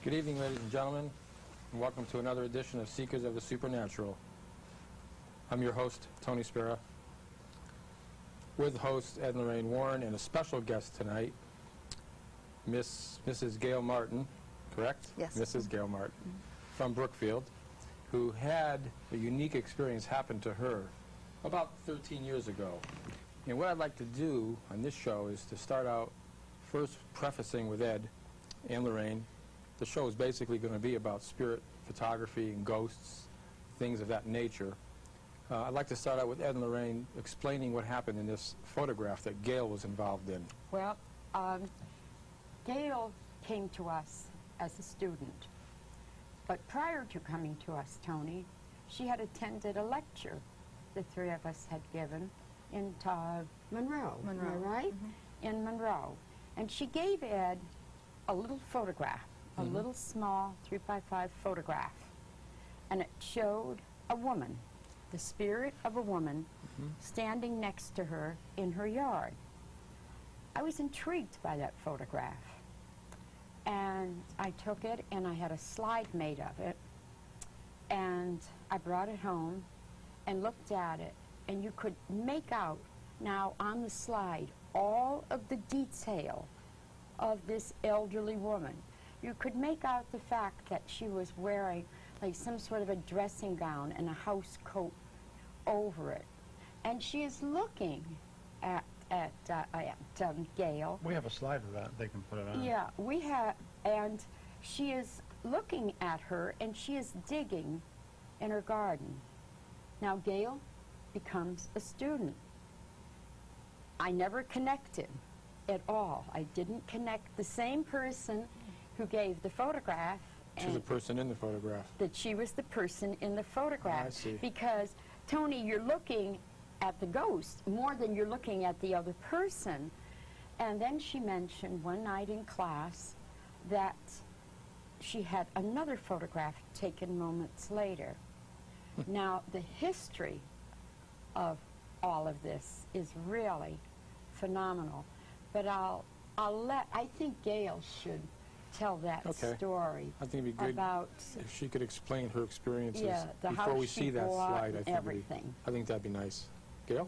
Good evening, ladies and gentlemen, and welcome to another edition of Seekers of the Supernatural. I'm your host, Tony Spera, with hosts Ed and Lorraine Warren, and a special guest tonight, Mrs. Gail Martin, correct? Yes. Mrs. Gail Martin, from Brookfield, who had a unique experience happen to her about 13 years ago. And what I'd like to do on this show is to start out first prefacing with Ed and Lorraine. The show is basically going to be about spirit photography and ghosts, things of that nature. I'd like to start out with Ed and Lorraine explaining what happened in this photograph that Gail was involved in. Well, Gail came to us as a student, but prior to coming to us, Tony, she had attended a lecture the three of us had given in Monroe. Am I right? Mm-hmm. In Monroe. And she gave Ed a little photograph, a little small 3x5 photograph, and it showed a woman, the spirit of a woman, standing next to her in her yard. I was intrigued by that photograph, and I took it and I had a slide made of it, and I brought it home and looked at it, and you could make out now on the slide all of the detail of this elderly woman. You could make out the fact that she was wearing like some sort of a dressing gown and a house coat over it. And she is looking at Gail. We have a slide of that. They can put it on. Yeah, we have, and she is looking at her, and she is digging in her garden. Now Gail becomes a student. I never connected at all. I didn't connect the same person who gave the photograph. To the person in the photograph. That she was the person in the photograph. I see. Because, Tony, you're looking at the ghost more than you're looking at the other person. And then she mentioned one night in class that she had another photograph taken moments later. Now, the history of all of this is really phenomenal. But I think Gail should tell that story. I think it'd be good about if she could explain her experiences the before house we see she that bought slide. and everything. I think that'd be nice. Gail?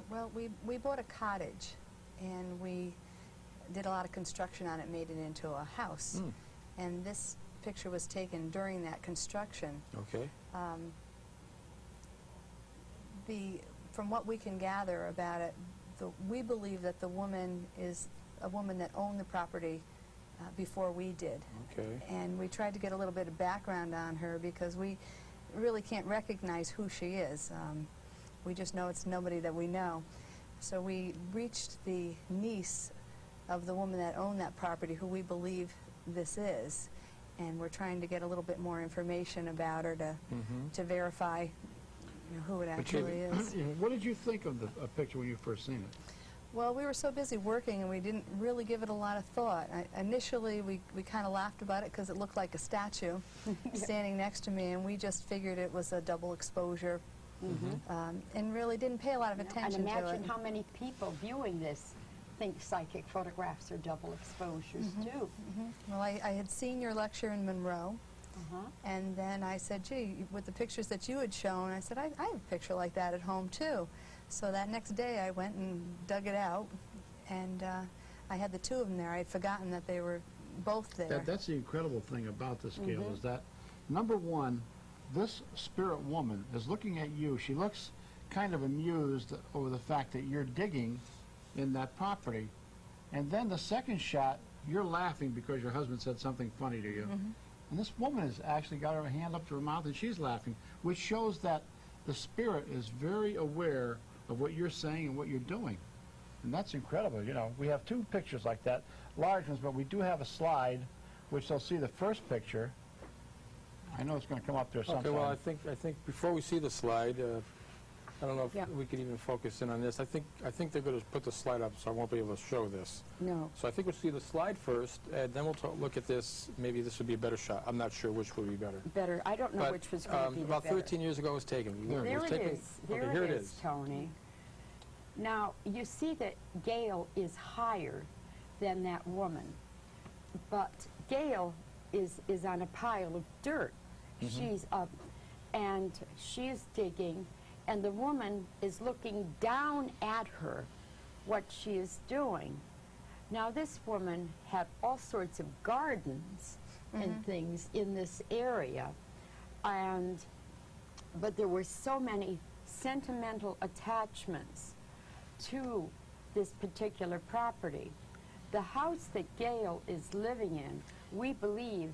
Well, we bought a cottage, and we did a lot of construction on it, made it into a house. And this picture was taken during that construction. Okay. From what we can gather about it, we believe that the woman is a woman that owned the property before we did. Okay. And we tried to get a little bit of background on her because we really can't recognize who she is. We just know it's nobody that we know. So we reached the niece of the woman that owned that property, who we believe this is, and we're trying to get a little bit more information about her to verify who it actually is. What did you think of the picture when you first seen it? Well, we were so busy working and we didn't really give it a lot of thought. Initially, we kind of laughed about it because it looked like a statue standing next to me, and we just figured it was a double exposure and really didn't pay a lot of attention to it. And imagine how many people viewing this think psychic photographs are double exposures too. Well, I had seen your lecture in Monroe, and then I said, gee, with the pictures that you had shown, I said, I have a picture like that at home too. So that next day I went and dug it out, and I had the two of them there. I had forgotten that they were both there. That's the incredible thing about this, Gail, is that, number one, this spirit woman is looking at you. She looks kind of amused over the fact that you're digging in that property. And then the second shot, you're laughing because your husband said something funny to you. And this woman has actually got her hand up to her mouth and she's laughing, which shows that the spirit is very aware of what you're saying and what you're doing. And that's incredible. You know, we have two pictures like that, large ones, but we do have a slide, which they'll see the first picture. I know it's going to come up there sometime. Okay, well, I think before we see the slide, I don't know if we could even focus in on this. I think they're going to put the slide up, so I won't be able to show this. No. So I think we'll see the slide first, and then we'll look at this. Maybe this would be a better shot. I'm not sure which would be better. Better. I don't know But, which was going to be the about better. 13 years ago it was taken. There it is. Okay, There here it is, Tony. Now, you see that Gail is higher than that woman. But Gail is on a pile of dirt. She's up, and she's digging, and the woman is looking down at her, what she is doing. Now, this woman had all sorts of gardens and things in this area, but there were so many sentimental attachments to this particular property. The house that Gail is living in, we believe,